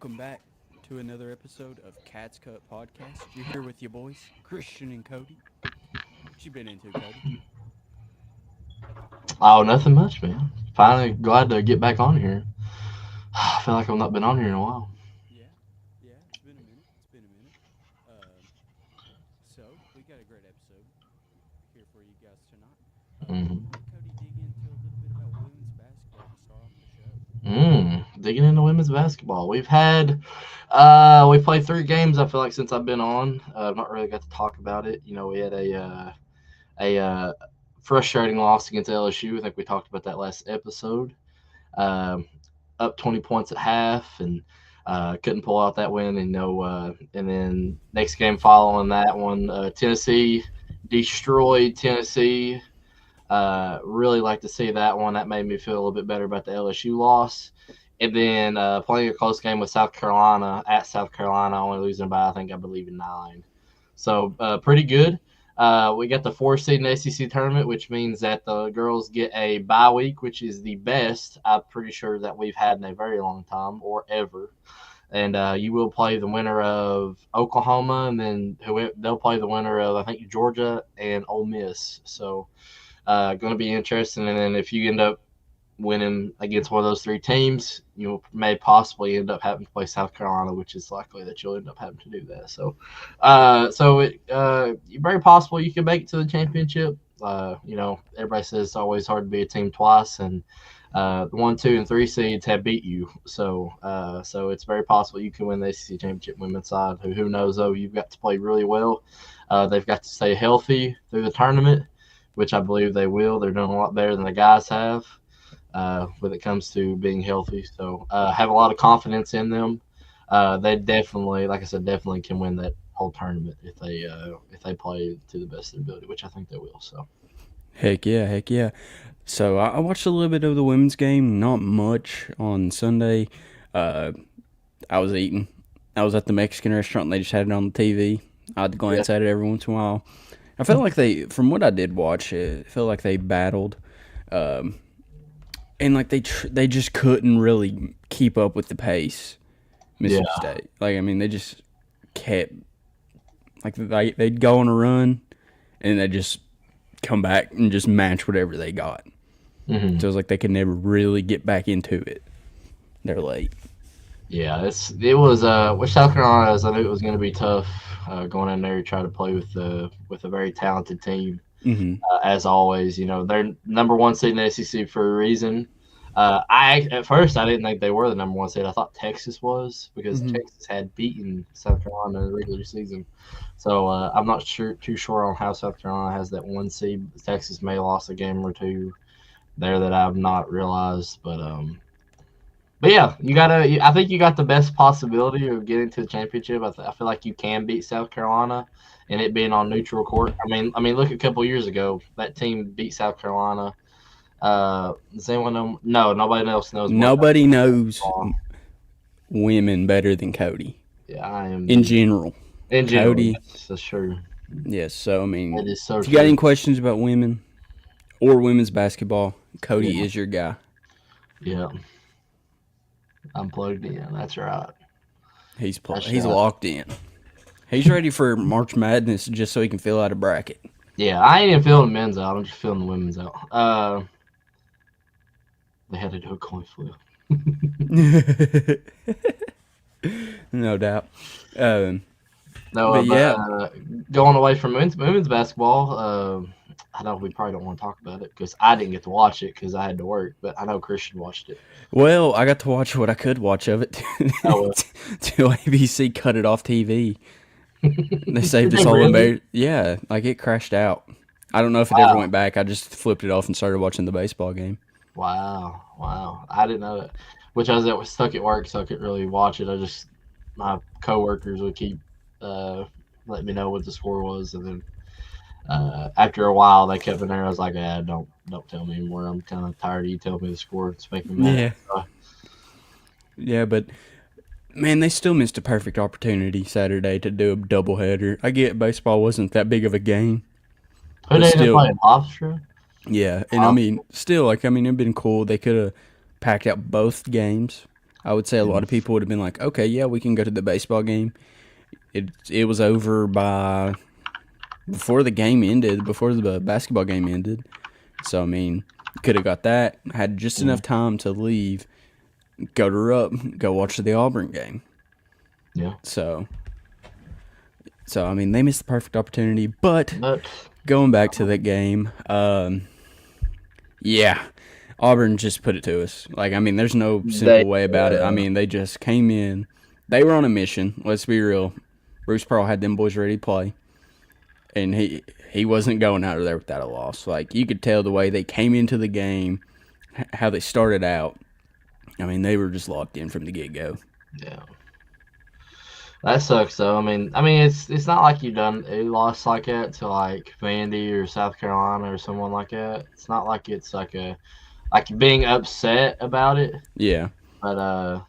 Welcome back to another episode of Cats Cut Podcast. You're here with your boys, Christian and Cody. What you been into, Cody? Oh, nothing much, man. Finally glad to get back on here. I feel like I've not been on here in a while. Yeah, yeah, it's been a minute. It's been a minute. Um, so we got a great episode here for you guys tonight. Why hmm don't we, Cody, dig into a little bit about women's basketball to start off the show? Digging into women's basketball. We played 3 games. I feel like since I've been on, I've not really got to talk about it. We had a frustrating loss against LSU. I think we talked about that last episode. Um, Up 20 points at half and couldn't pull out that win. And then next game following that one, Tennessee destroyed Tennessee. Really like to see that one. That made me feel a little bit better about the LSU loss. And then playing a close game with South Carolina at South Carolina, only losing by I believe in 9. So pretty good. We got the 4 seed in the SEC tournament, which means that the girls get a bye week, which is the best I'm pretty sure that we've had in a very long time or ever. And you will play the winner of Oklahoma, and then they'll play the winner of I think Georgia and Ole Miss. So going to be interesting. And then if you end up winning against one of those 3 teams, you may possibly end up having to play South Carolina, which is likely that you'll end up having to do that. Very possible you can make it to the championship. Everybody says it's always hard to be a team twice, and the 1, 2, and 3 seeds have beat you. So it's very possible you can win the ACC championship women's side. Who knows though? You've got to play really well. They've got to stay healthy through the tournament, which I believe they will. They're doing a lot better than the guys have when it comes to being healthy. So have a lot of confidence in them. They definitely, like I said, definitely can win that whole tournament if they play to the best of their ability, which I think they will. So Heck yeah, heck yeah. So I watched a little bit of the women's game, not much on Sunday. Uh, I was eating. I was at the Mexican restaurant and they just had it on the TV. I'd glance at it every once in a while. I felt like from what I did watch, it felt like they battled, um, and like they just couldn't really keep up with the pace. Mississippi yeah, State, like I mean, they just kept they'd go on a run, and they just come back and just match whatever they got. hmm So it was like they could never really get back into it. They're late. yeah. It was with South Carolina. I knew it was going to be tough going in there to try to play with a very talented team. Mm-hmm. As always, they're number 1 seed in the SEC for a reason. At first I didn't think they were the number 1 seed. I thought Texas was because Mm-hmm. Texas had beaten South Carolina in the regular season. So I'm not too sure on how South Carolina has that 1 seed. Texas may have lost a game or two there that I've not realized, but yeah, I think you got the best possibility of getting to the championship. I feel like you can beat South Carolina, and it being on neutral court. I mean, look a couple years ago, that team beat South Carolina. Does anyone know? No, nobody else knows more about Nobody knows basketball. women better than Cody Yeah, I am in the general. in general. Cody, Yes, that's true. yes. So I mean, It is so if you got true. any questions about women or women's basketball, Cody Yeah, is your guy. yeah, I'm plugged in. That's right. That's He's right. locked in. He's ready for March Madness just so he can fill out a bracket. Yeah, I ain't even feeling the men's out. I'm just feeling the women's out. They had to do a coin flip. No doubt. Um, No, but but yeah, going away from women's basketball, I know we probably don't want to talk about it because I didn't get to watch it because I had to work. But I know Christian watched it. well, I got to watch what I could watch of it Oh till ABC cut it off TV. They saved us well, all really? yeah, like it crashed out. I don't know if it ever Wow, went back. I just flipped it off and started watching the baseball game. wow! I didn't know that. Which I was stuck at work, so I couldn't really watch it. My coworkers would keep uh, letting me know what the score was, and then after a while they kept in there. I was like, don't tell me anymore. I'm kind of tired of you telling me the score. It's making me mad. Yeah, yeah, but man, they still missed a perfect opportunity Saturday to do a doubleheader. I get baseball wasn't that big of a game, Who but they end up still, playing? Hofstra? yeah. And I mean, still, like, I mean, it'd been cool. They could have packed out both games. I would say a lot of people would have been like, okay, yeah, we can go to the baseball game. It was over by before the game ended, before the basketball game ended. So I mean, could have got that. Had just Mhm. enough time to leave, go to Rupp, go watch the Auburn game. Yeah. So I mean, they missed the perfect opportunity. But But going back to that game, yeah, Auburn just put it to us. Like, I mean, there's no they simple way about it. I mean, they just came in. They were on a mission. Let's be real. Bruce Pearl had them boys ready to play, and he wasn't going out of there without a loss. Like, you could tell the way they came into the game, how they started out. I mean, they were just locked in from the get go. yeah. That sucks though. It's not like you lost like that to like Vandy or South Carolina or someone like that. It's not like it's like being upset about it. Yeah. But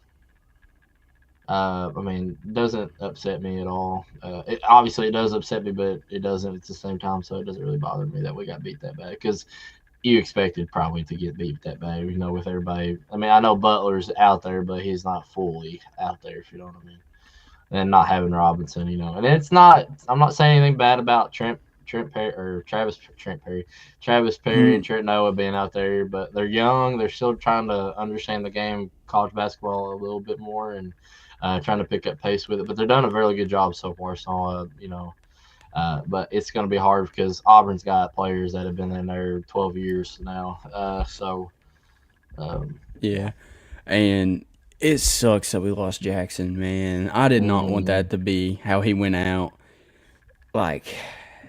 it doesn't upset me at all. Obviously it does upset me, but it doesn't at the same time. So it doesn't really bother me that we got beat that bad because you expected probably to get beat that bad. With everybody. I mean, I know Butler's out there, but he's not fully out there. If you know what I mean. And not having Robinson, and it's not. I'm not saying anything bad about Trent Perry or Travis Perry and Trent Noah being out there, but they're young. They're still trying to understand the game, college basketball a little bit more, and trying to pick up pace with it. But they're done a really good job so far. So but it's going to be hard because Auburn's got players that have been in there 12 years now. Yeah, and it sucks that we lost Jackson, man. I did not want that to be how he went out. Like,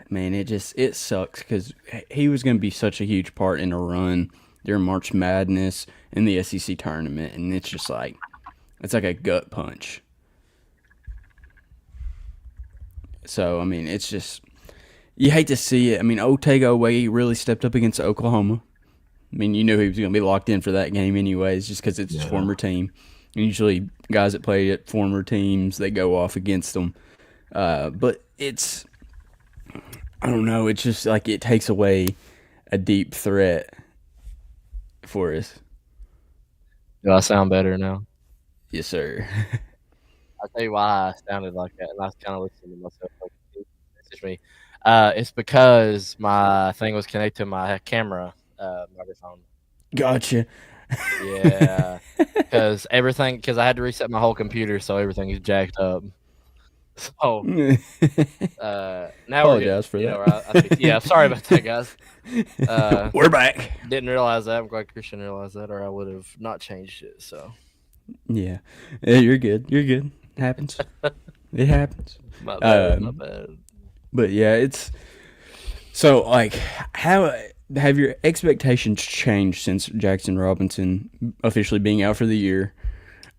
man, it sucks because he was going to be such a huge part in a run during March Madness in the SEC tournament, and it's just like, it's like a gut punch. So, I mean, it's just, you hate to see it. I mean, Otega Oweh really stepped up against Oklahoma. I mean, you knew he was going to be locked in for that game anyways, just because it's his former team. And usually, guys that play at former teams, they go off against them. But it's, I don't know, it's just like it takes away a deep threat for us. Do I sound better now? Yes, sir. I'll tell you why I sounded like that, and I was kind of listening to myself. Like, message me. It's because my thing was connected to my camera microphone. Gotcha. Yeah, because I had to reset my whole computer, so everything is jacked up. So now Apologize for that. yeah, sorry about that, guys. We're back. Didn't realize that. I'm glad Christian realized that, or I would have not changed it. So yeah, you're good. You're good. It happens. It happens. My bad. My bad. But yeah, it's so like how have your expectations changed since Jackson Robinson officially being out for the year?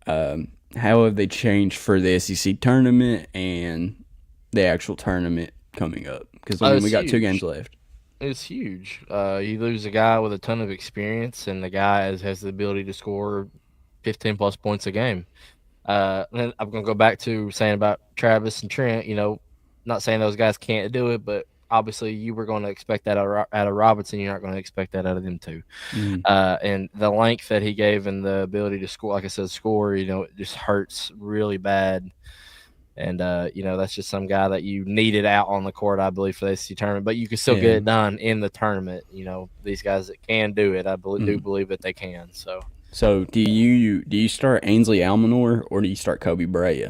How have they changed for the SEC tournament and the actual tournament coming up? Because we got 2 games left. It's huge. You lose a guy with a ton of experience, and the guy has the ability to score 15 plus points a game. And I'm gonna go back to saying about Travis and Trent. Not saying those guys can't do it, but obviously you were going to expect that out of Robinson. You're not going to expect that out of them too. And the length that he gave and the ability to score, like I said, it just hurts really bad. And, that's just some guy that you needed out on the court, I believe, for the SEC tournament. But you can still get it done in the tournament. These guys that can do it, I do believe that they can. So do you start Ainsley Almanor or do you start Kobe Brea?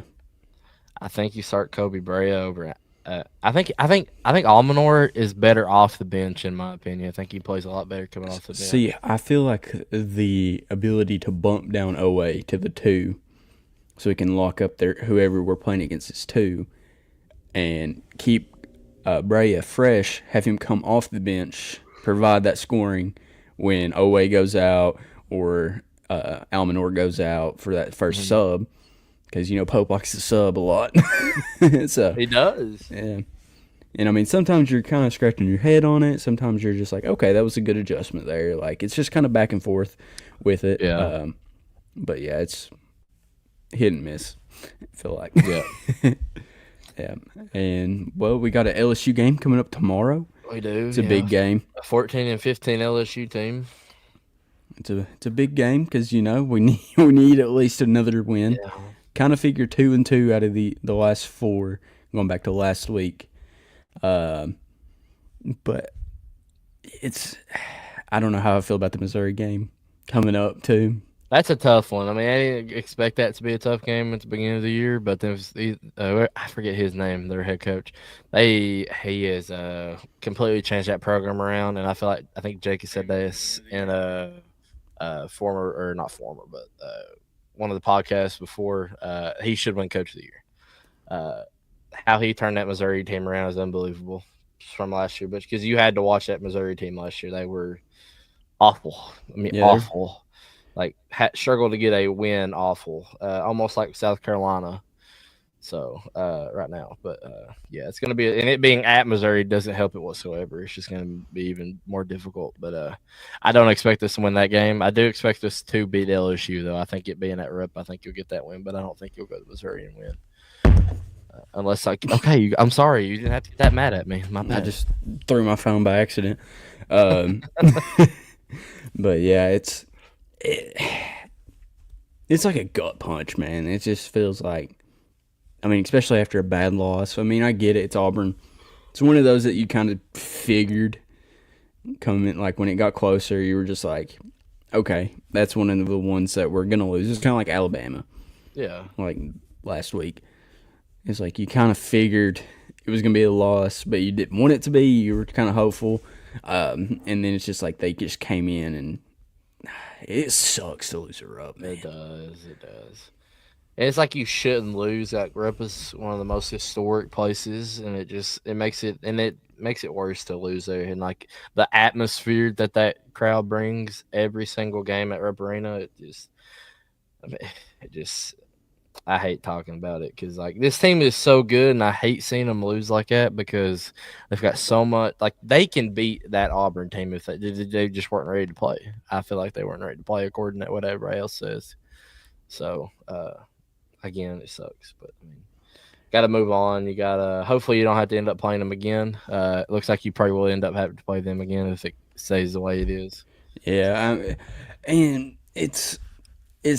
I think you start Kobe Brea over I think Almanor is better off the bench, in my opinion. I think he plays a lot better coming off the bench. See, I feel like the ability to bump down Oweh to the 2 so he can lock up whoever we're playing against is 2 and keep Brea fresh, have him come off the bench, provide that scoring when Oweh goes out or Almanor goes out for that first sub. Because, Pope likes to sub a lot. So he does. Yeah. And, I mean, sometimes you're kind of scratching your head on it. Sometimes you're just like, okay, that was a good adjustment there. Like, it's just kind of back and forth with it. Yeah. But, yeah, it's hit and miss, I feel like. Yeah. Yeah. And, well, we got an LSU game coming up tomorrow. We do. It's a big game. A 14-15 LSU team. It's a big game because we need at least another win. Yeah. Kind of figure 2-2 out of the last 4, going back to last week. But I don't know how I feel about the Missouri game coming up too. That's a tough one. I mean, I didn't expect that to be a tough game at the beginning of the year, but then I forget his name, their head coach. He has completely changed that program around, and I think Jake has said this in former, or not former, but one of the podcasts before. He should win Coach of the Year. How he turned that Missouri team around is unbelievable from last year, but because you had to watch that Missouri team last year, they were awful. I mean, awful. Like struggled to get a win, awful, almost like South Carolina. So right now, but yeah, it's going to be, and it being at Missouri doesn't help it whatsoever. It's just going to be even more difficult. But I don't expect us to win that game. I do expect us to beat LSU, though. I think it being at Rupp, I think you'll get that win, but I don't think you'll go to Missouri and win. Unless I'm sorry, you didn't have to get that mad at me. My bad. I just threw my phone by accident. But yeah, it's like a gut punch, man. It just feels like, I mean, especially after a bad loss. I mean, I get it. It's Auburn. It's one of those that you kind of figured coming, like when it got closer, you were just like, okay, that's one of the ones that we're going to lose. It's kind of like Alabama. Yeah. Like last week. It's like you kind of figured it was going to be a loss, but you didn't want it to be. You were kind of hopeful. And then it's just like they just came in, and it sucks to lose a Rupp, man. It does. And it's like you shouldn't lose. Like Rupp is one of the most historic places, and it makes it worse to lose there. And like the atmosphere that crowd brings every single game at Rupp Arena, I hate talking about it because like this team is so good, and I hate seeing them lose like that because they've got so much. Like they can beat that Auburn team if they just weren't ready to play. I feel like they weren't ready to play according to what everybody else says. So again, it sucks, but I mean, got to move on. You got to hopefully you don't have to end up playing them again. It looks like you probably will end up having to play them again if it stays the way it is. Yeah, and it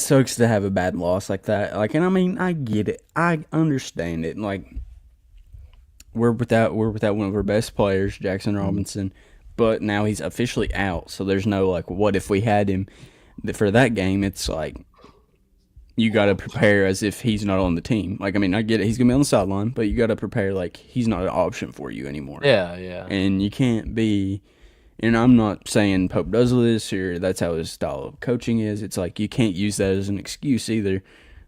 sucks to have a bad loss like that. Like, and I mean, I get it. I understand it. Like, we're without one of our best players, Jackson Robinson, but now he's officially out. So there's no like, what if we had him for that game? It's like you got to prepare as if he's not on the team. Like, I mean, I get it. He's gonna be on the sideline, but you got to prepare like he's not an option for you anymore. Yeah. And you can't be. And I'm not saying Pope does this or that's how his style of coaching is. It's like you can't use that as an excuse either.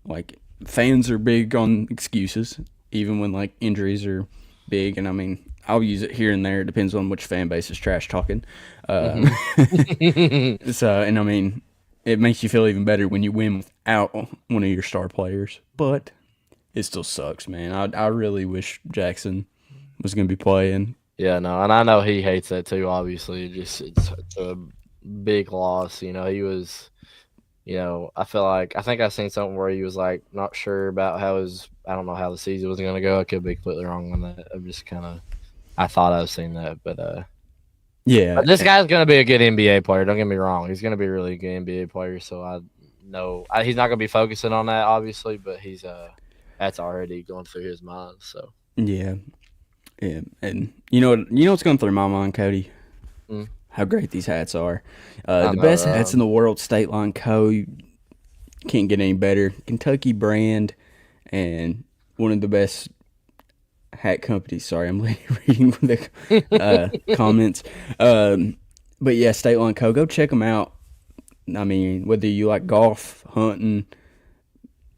Like, fans are big on excuses, even when, like, injuries are big. And, I mean, I'll use it here and there. It depends on which fan base is trash talking. And, I mean, it makes you feel even better when you win without one of your star players. But it still sucks, man. I really wish Jackson was going to be playing. Yeah, no, and I know he hates that too. Obviously, it's a big loss. He was, I think I seen something where he was like not sure about I don't know how the season was going to go. I could be completely wrong on that. I'm just I thought I've seen that, but yeah. But this guy's going to be a good NBA player. Don't get me wrong. He's going to be a really good NBA player. So I know he's not going to be focusing on that, obviously, but he's that's already going through his mind. So yeah. Yeah, and you know what's going through my mind, Cody? How great these hats are. The best hats in the world, State Line Co. You can't get any better. Kentucky brand, and one of the best hat companies. Sorry, I'm reading the comments. But yeah, State Line Co. Go check them out. I mean, whether you like golf, hunting,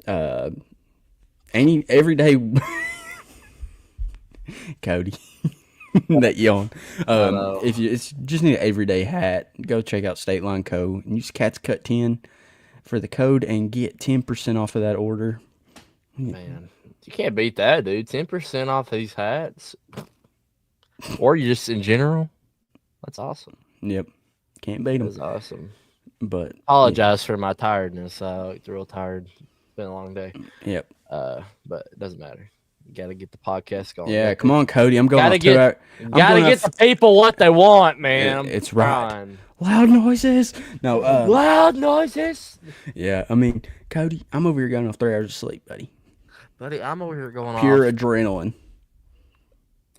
everyday. Cody, that yawn. If you just need an everyday hat, go check out State Line Co. and use Cats Cut 10 for the code and get 10% off of that order. Man, you can't beat that, dude. 10% off these hats, or you just in general. That's awesome. Yep, can't beat them. That's awesome. But apologize for my tiredness. I looked real tired. It's been a long day. Yep. But it doesn't matter. You got to get the podcast going. Yeah, come on, Cody. I'm going to get the people what they want, man. It's right. Loud noises. No, Loud noises. yeah. I mean, Cody, I'm over here going off 3 hours of sleep, buddy. Buddy, I'm over here going Pure off adrenaline.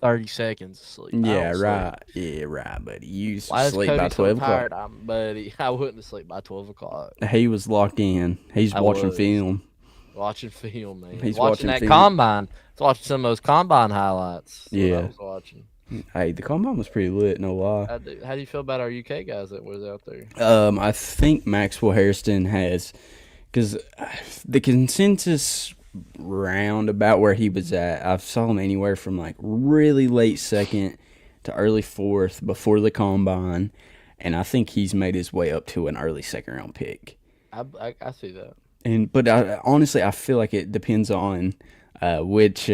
30 seconds of sleep. I Yeah, don't sleep. right. Yeah, right, buddy. You used Why to is sleep Cody by so 12 tired? o'clock. Buddy, I wouldn't sleep by 12 o'clock. He was locked in. He's I watching was. film. Watching film, man. He's watching watching that film. combine. I was watching some of those combine highlights. That's what Yeah. I was watching. Hey, the combine was pretty lit, no lie. How do you feel about our UK guys that was out there? I think Maxwell Hairston has, because the consensus round about where he was at, I saw him anywhere from like really late second to early fourth before the combine, and I think he's made his way up to an early second round pick. I see that. But honestly, I feel like it depends on which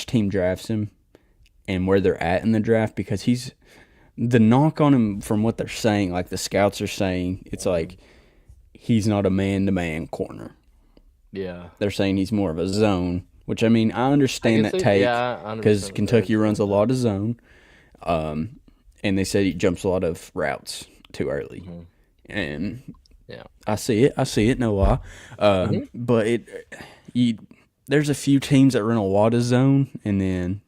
team drafts him and where they're at in the draft, because he's the knock on him from what they're saying, like the scouts are saying, it's like he's not a man-to-man corner. Yeah. They're saying he's more of a zone, which I mean I understand that take because Kentucky runs a lot of zone, and they said he jumps a lot of routes too early, and Yeah. I see it, no lie, but there's a few teams that run a lot of zone, and then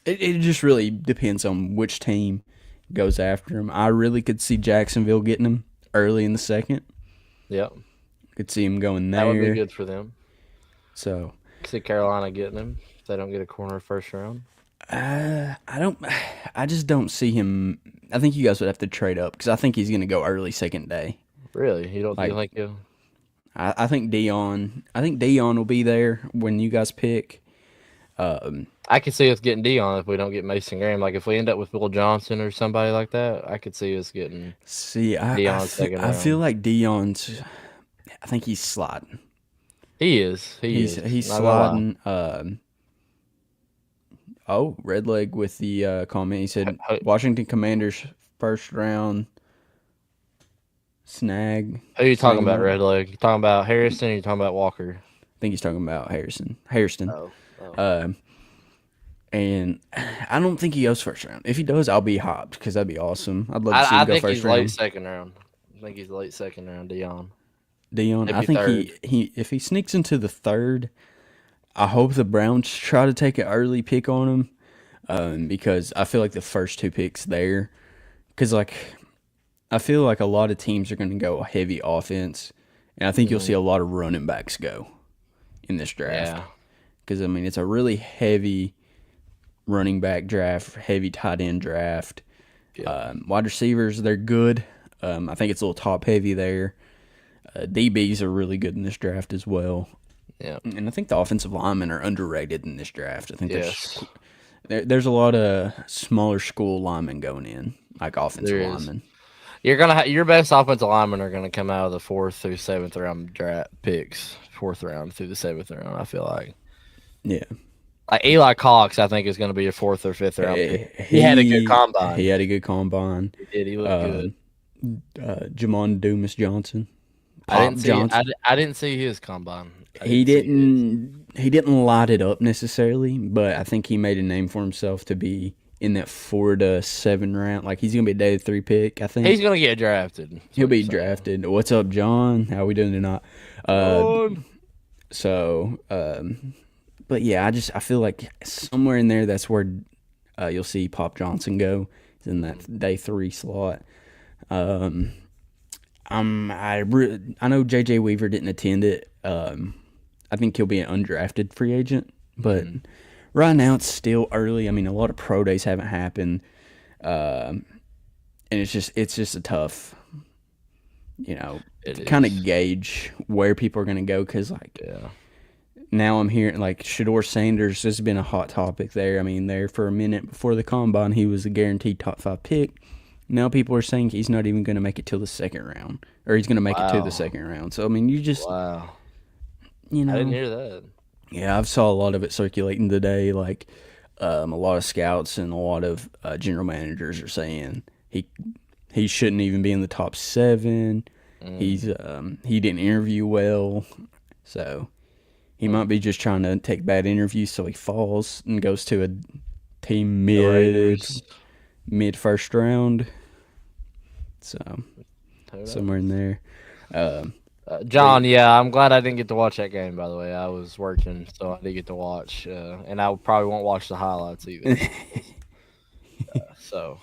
it just really depends on which team goes after him. I really could see Jacksonville getting him early in the second. Yeah. Could see him going there. That would be good for them. So See Carolina getting him if they don't get a corner first round. I just don't see him. I think you guys would have to trade up because I think he's going to go early second day. Really? You don't think he'll? I think Dion will be there when you guys pick. I could see us getting Dion if we don't get Mason Graham. Like if we end up with Will Johnson or somebody like that, I could see us getting. See, Dion's second I feel round. like Dion's. I think he's sliding. He is. He's Not gonna lie. sliding. Red leg with the comment. He said Hey. Washington Commanders first round snag. Who are you talking Same about, one. Red Leg? You talking about Harrison or you talking about Walker? I think he's talking about Hairston. Oh. And I don't think he goes first round. If he does, I'll be hopped because that'd be awesome. I'd love to see I him go think first he's round. late second round. I think he's late second round, Dion. Dion, I Maybe think third. he if he sneaks into the third, I hope the Browns try to take an early pick on him, because I feel like the first two picks there, because like I feel like a lot of teams are going to go heavy offense, and I think you'll see a lot of running backs go in this draft. Yeah. Because I mean it's a really heavy running back draft, heavy tight end draft. Wide receivers, they're good. I think it's a little top heavy there. DBs are really good in this draft as well. Yeah. And I think the offensive linemen are underrated in this draft. I think Yes. there's a lot of smaller school linemen going in, like offensive There is. linemen. You're gonna your best offensive linemen are gonna come out of the 4th through 7th round draft picks. 4th round through the 7th round. I feel like Yeah. Eli Cox, I think is gonna be your 4th or 5th round pick. He had a good combine. He had a good combine. He did. He looked good. Jamon Dumas Johnson. I didn't see. Johnson. I didn't see his combine. He didn't light it up necessarily, but I think he made a name for himself to be in that 4 to 7 round. Like he's gonna be a day 3 pick. I think He's gonna get drafted. he'll be drafted. What's up, John? How we doing tonight? But yeah, I feel like somewhere in there that's where you'll see Pop Johnson go. He's in that day 3 slot. I know JJ Weaver didn't attend it. I think he'll be an undrafted free agent, but right now it's still early. I mean, a lot of pro days haven't happened, and it's just a tough, It kind of is. gauge where people are gonna go because Yeah. now I'm hearing like Shador Sanders has been a hot topic there. I mean, there for a minute before the combine, he was a guaranteed top 5 pick. Now people are saying he's not even going to make it till the second round, or he's going to make it to Wow. the second round. So I mean, you just Wow. you I know, didn't hear that. yeah, I've saw a lot of it circulating today. Like a lot of scouts and a lot of general managers are saying he shouldn't even be in the top 7. He didn't interview well, so he might be just trying to take bad interviews so he falls and goes to a team The Raiders. mid first round. So Who knows? somewhere in there. John, yeah, I'm glad I didn't get to watch that game. By the way, I was working, so I didn't get to watch, and I probably won't watch the highlights either. So,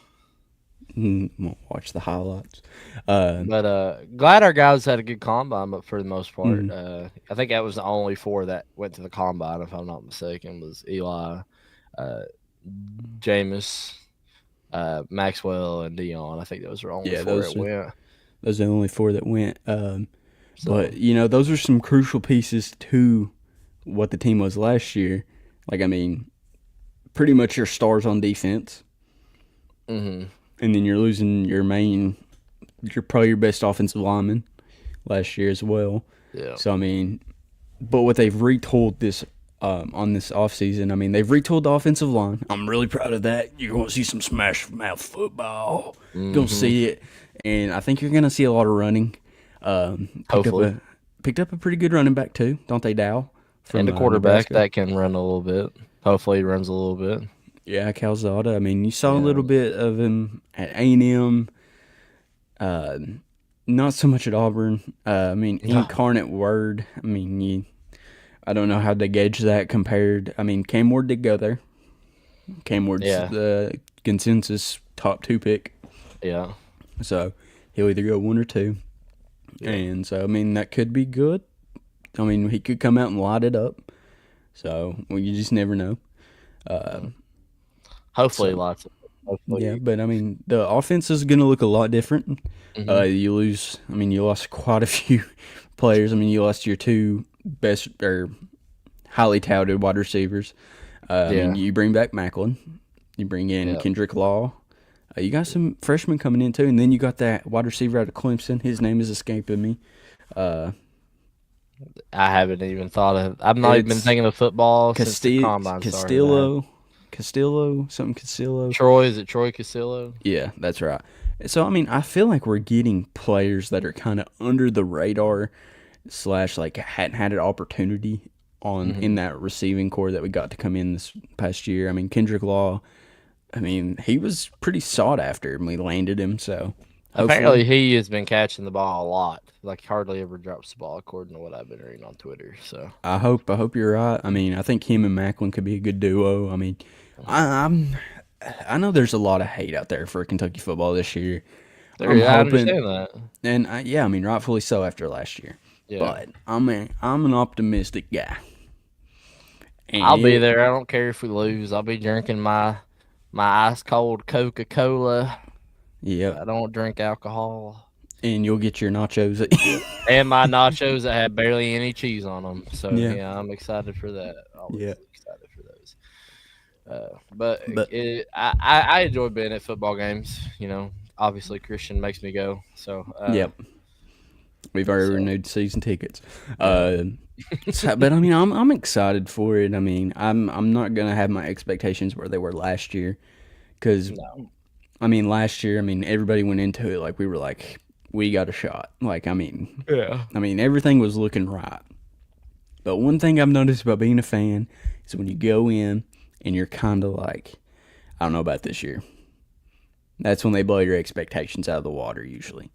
Won't watch the highlights. but glad our guys had a good combine. But for the most part, Mhm. I think that was the only 4 that went to the combine, if I'm not mistaken. Was Eli, Jameis, Maxwell, and Dion. I think those were only Yeah, 4 those that are went. those are the only 4 that went. So, But those are some crucial pieces to what the team was last year. Like, I mean, pretty much your stars on defense, mhm. and then you're losing your probably your best offensive lineman last year as well. Yeah. So I mean, but what they've retooled this on this offseason, I mean, they've retooled the offensive line. I'm really proud of that. You're going to see some smash mouth football. You're going to see it, and I think you're going to see a lot of running. Hopefully. Picked up a pretty good running back too, don't they, Dow? And the quarterback Nebraska. that can run a little bit. Hopefully, he runs a little bit. Yeah, Calzada. I mean, you saw a Yeah. little bit of him at A&M. Not so much at Auburn. I mean, Incarnate Word. I mean, I don't know how to gauge that compared. I mean, Cam Ward did go there. Cam Ward's Yeah. the consensus top 2 pick. Yeah. So he'll either go 1 or 2. Yeah. And so, I mean, that could be good. I mean, he could come out and light it up. So, well, you just never know. Hopefully, So- lots of. Hopefully, Yeah, but I mean, the offense is going to look a lot different. Mhm. You lost quite a few players. I mean, you lost your 2 best or highly touted wide receivers. I mean, you bring back Macklin. You bring in Yeah. Kendrick Law. You got some freshmen coming in too, and then you got that wide receiver out of Clemson. His name is escaping me. I haven't even thought of. I've not even been It's thinking of football since the combine started. Castillo. Troy, is it Troy Castillo? Yeah, that's right. So, I mean, I feel like we're getting players that are kind of under the radar / like hadn't had an opportunity in that receiving core that we got to come in this past year. I mean, Kendrick Law, I mean, he was pretty sought after and we landed him. So, Apparently, he has been catching the ball a lot. Like, hardly ever drops the ball, according to what I've been reading on Twitter. So, I hope you're right. I mean, I think him and Macklin could be a good duo. I mean, I know there's a lot of hate out there for Kentucky football this year. I understand that. And I mean, rightfully so after last year. Yeah. But I'm an optimistic guy. And I'll be there. I don't care if we lose. I'll be drinking my ice cold Coca-Cola. Yep. I don't drink alcohol. And you'll get your nachos. And my nachos that have barely any cheese on them. So Yeah. yeah, I'm excited for that. Always Yeah. excited for those. But I enjoy being at football games. Obviously Christian makes me go. So Yep. We've already renewed season tickets. But I mean, I'm excited for it. I mean, I'm not gonna have my expectations where they were last year, because I mean, last year, I mean, everybody went into it like we were like, we got a shot. Like, I mean, everything was looking right. But one thing I've noticed about being a fan is when you go in and you're kind of like, I don't know about this year. That's when they blow your expectations out of the water, usually.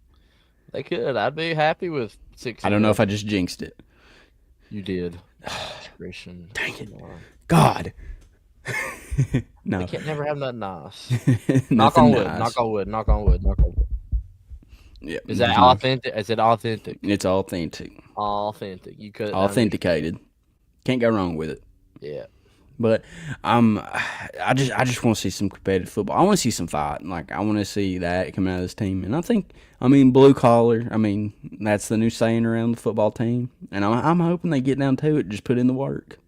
they could. I'd be happy with 6. I don't know if I just jinxed it. You did. Christian. Dang it. God. No. I can't never have nothing nice. Nothing Knock on wood. nice. Knock on wood. Knock on wood. Knock on wood. Yeah. Is that authentic? Is it authentic? It's authentic. Authentic. You could Authenticated. Can't go wrong with it. Yeah. But I just want to see some competitive football. I want to see some fight. Like, I want to see that come out of this team. And I mean, blue collar. I mean, that's the new saying around the football team. And I'm hoping they get down to it. Just put in the work.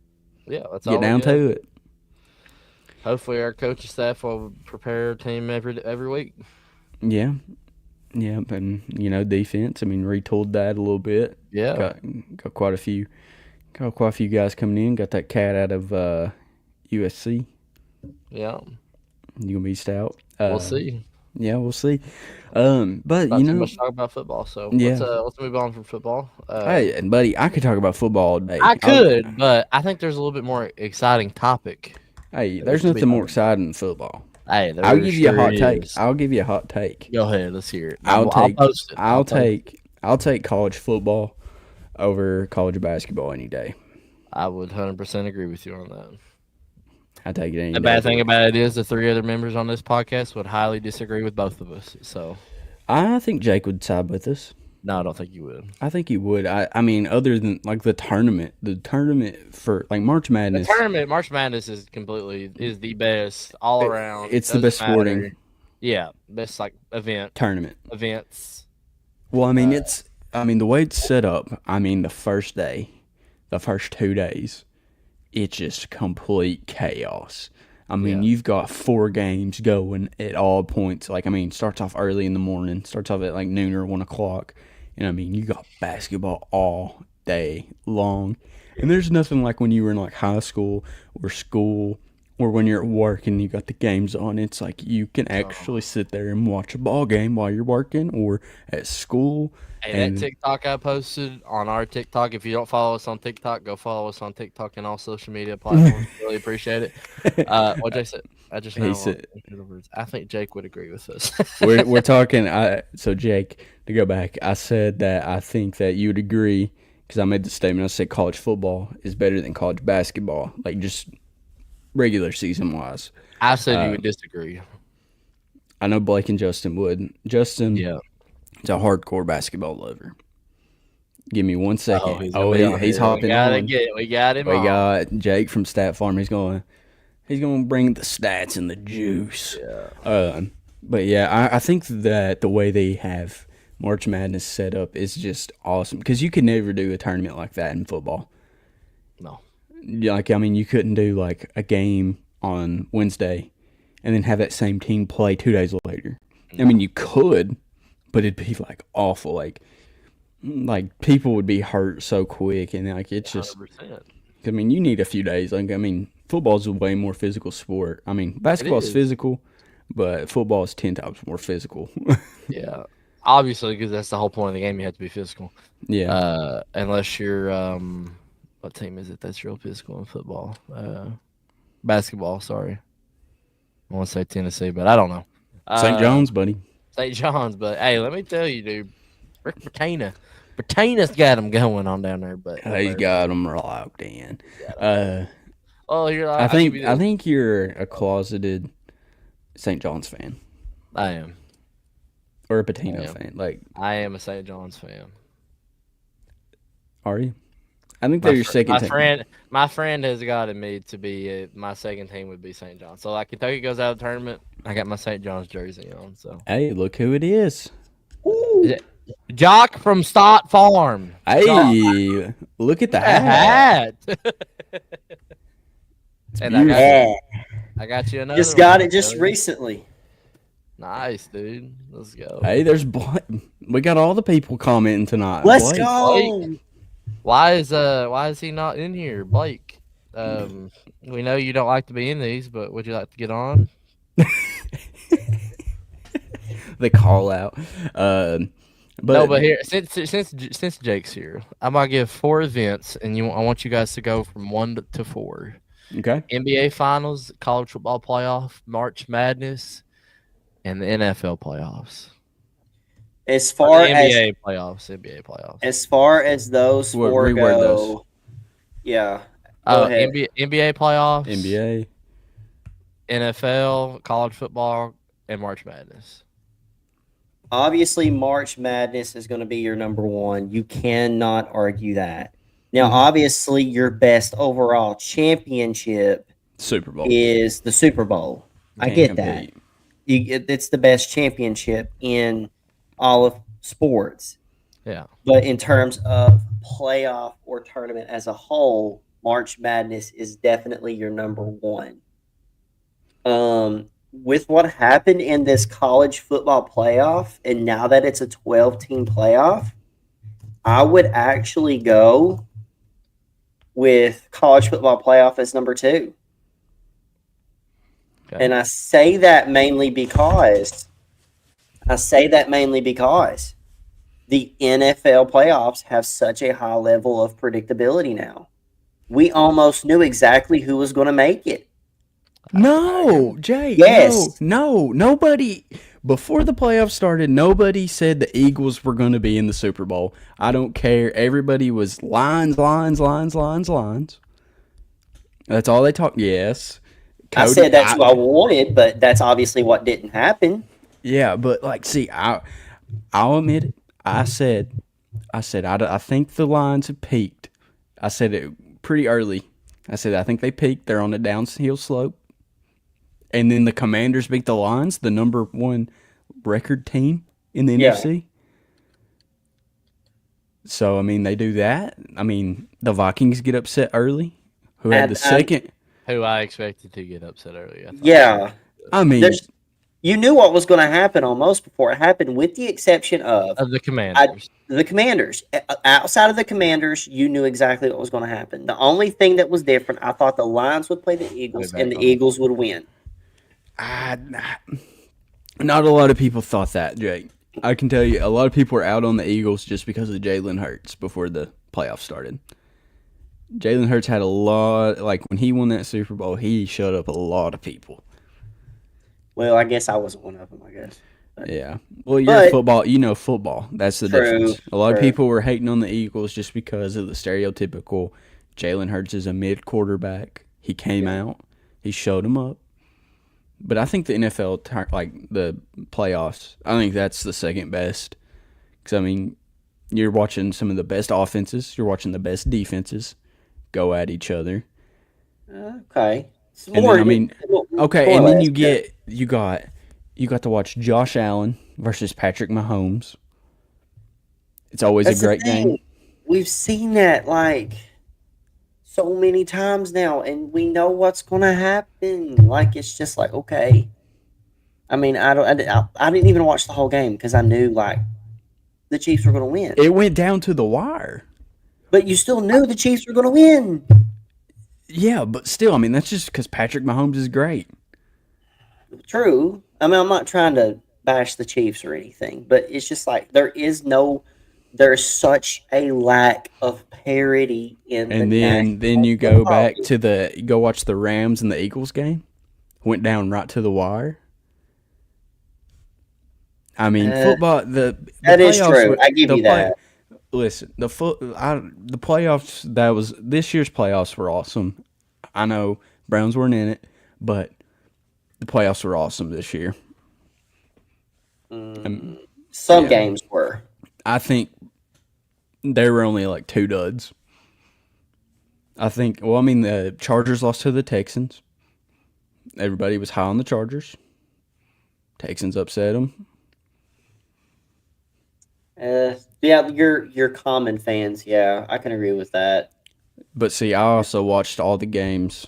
Yeah. That's all. Get down to it. Hopefully, our coaching staff will prepare our team every week. Yeah. Yeah. And defense. I mean, retooled that a little bit. Yeah. Got quite a few guys coming in. Got that cat out of USC. Yeah. You gonna be stout. We'll see. Yeah, we'll see. But Not too much talk about football, so Yeah. let's move on from football. Hey, and buddy, I could talk about football all day. I could, but I think there's a little bit more exciting topic. Hey, That there's needs to be nothing more done. exciting than football. Hey, there I'll give you a sure hot take. is. I'll give you a hot take. Go ahead. Let's hear it. I'll I'll take. post it. I'll post it. take college football over college basketball any day. I would 100% agree with you on that. I take it any The day. bad thing about it is the three other members on this podcast would highly disagree with both of us. So, I think Jake would side with us. no, I don't think you would. I think he would. I mean, other than like the tournament for like March The Madness. tournament, March Madness is the best all around. It's the best Doesn't sporting matter. Yeah, best like tournament. events. Well, I mean, the way it's set up. I mean, the first 2 days, it's just complete chaos. I mean, Yeah. you've got 4 games going at all points. Like, I mean, starts off early in the morning, starts off at like noon or 1 o'clock. And I mean, you got basketball all day long. And there's nothing like when you were in like high school or when you're at work and you got the games on. It's like you can actually sit there and watch a ball game while you're working or at school. Hey, And that TikTok I posted on our TikTok. If you don't follow us on TikTok, go follow us on TikTok and all social media platforms. Really appreciate it. What Jay said. He said- I think Jake would agree with us. we're talking. So Jake, to go back, I said that I think that you would agree because I made the statement. I said college football is better than college basketball, like just regular season wise. I said you would disagree. I know Blake and Justin would. Justin, Yeah. is a hardcore basketball lover. Give me 1 second. he's Oh, gonna be on he's here. hopping We gotta on. we got him We on. got Jake from Stat Farm. He's going to bring the stats and the juice. Yeah. But yeah, I think that the way they have March Madness set up is just awesome because you could never do a tournament like that in football. No. Like, I mean, you couldn't do like a game on Wednesday and then have that same team play 2 days later. I mean, you could, but it'd be like awful. Like people would be hurt so quick, and like it's just. 100%. I mean, you need a few days. Like, I mean, football's a way more physical sport. I mean, basketball's is. physical, but football is 10 times more physical. Yeah. Obviously, because that's the whole point of the game. You have to be physical. Yeah. Unless you're what team is it that's real physical in football? Basketball. Sorry. I want to say Tennessee, but I don't know. St. John's, buddy. St. John's, but hey, let me tell you, dude, Rick Pitana's got them going on down there. But He's got them locked in. oh, you're like, I think you're a closeted St. John's fan I am. or a Patino Yeah. fan. Like, I am a St. John's fan. are you? I think they're your second team. My friend has gotten me to be my second team would be St. John's. So like Kentucky goes out of the tournament, I got my St. John's jersey on. So Hey, look who it is. Jock from Stott Farm. Hey, look at the hat. And Yeah, I got you another. just got one, it just Joey. recently. Nice, dude. Let's go. Hey, we got all the people commenting tonight. Let's Blake. go. Why is he not in here, Blake? We know you don't like to be in these, but would you like to get on? The call out. But here since Jake's here, I'm gonna give 4 events, and I want you guys to go from 1 to 4. Okay. NBA Finals, College Football Playoff, March Madness, and the NFL playoffs. As far as NBA playoffs. as far as those What- 4 reword go, those. yeah. Go ahead. NBA playoffs, NBA. NFL, college football, and March Madness. Obviously, March Madness is going to be your number 1. You cannot argue that. Now, obviously, your best overall championship Super Bowl. is the Super Bowl. I Can't get that. compete. It's the best championship in all of sports. Yeah. But in terms of playoff or tournament as a whole, March Madness is definitely your number 1. With what happened in this college football playoff, and now that it's a 12-team playoff, I would actually go with college football playoff as number 2. Okay. And I say that mainly because the NFL playoffs have such a high level of predictability now. We almost knew exactly who was going to make it. No, Jay. Yes. No. Nobody. Before the playoffs started, nobody said the Eagles were going to be in the Super Bowl. I don't care. Everybody was lines. That's all they talked. Yes. I Cody, said that's what I wanted, but that's obviously what didn't happen. yeah, but like, see, I'll admit it. I said, I think the lines have peaked. I said it pretty early. I said I think they peaked. They're on a downhill slope. And then the Commanders beat the Lions, the number one record team in the Yeah. NFC. So I mean, they do that. I mean, the Vikings get upset early. Who had And- the second? Who I expected to get upset early. I thought. Yeah. I mean, You knew what was going to happen almost before it happened, with the exception of Of the Commanders. the Commanders. Outside of the Commanders, you knew exactly what was going to happen. The only thing that was different, I thought the Lions would play the Eagles back and the on. Eagles would win. not a lot of people thought that, Jake. I can tell you, a lot of people were out on the Eagles just because of Jalen Hurts before the playoffs started. Jalen Hurts had a lot, like when he won that Super Bowl, he shut up a lot of people. Well, I guess I wasn't one of them, I guess. Yeah. Well, you're But- football. You know football. That's the True, difference. A lot of true. people were hating on the Eagles just because of the stereotypical Jalen Hurts is a mid quarterback. He came out. He showed him up. But I think the NFL, like the playoffs, I think that's the second best. Because, I mean, you're watching some of the best offenses. You're watching the best defenses go at each other. Okay. It's And more- then, I mean, okay, more or and then less, you got to watch Josh Allen versus Patrick Mahomes. It's always That's a the great game. thing. We've seen that like so many times now, and we know what's going to happen. Like, it's just like, okay. I mean, I didn't even watch the whole game because I knew like the Chiefs were going to win. It went down to the wire. But you still knew the Chiefs were going to win. Yeah, but still, I mean, that's just because Patrick Mahomes is great. True. I mean, I'm not trying to bash the Chiefs or anything, but it's just like there's such a lack of parity in And the then you go back to you go watch the Rams and the Eagles game. Went down right to the wire. I mean, football. The that is playoffs true. were- I give the you that. Listen, the playoffs. This year's playoffs were awesome. I know Browns weren't in it, but the playoffs were awesome this year. Some yeah. games were. I think there were only like two duds. I think. Well, I mean, the Chargers lost to the Texans. Everybody was high on the Chargers. Texans upset them. Yeah, you're common fans. Yeah, I can agree with that. But see, I also watched all the games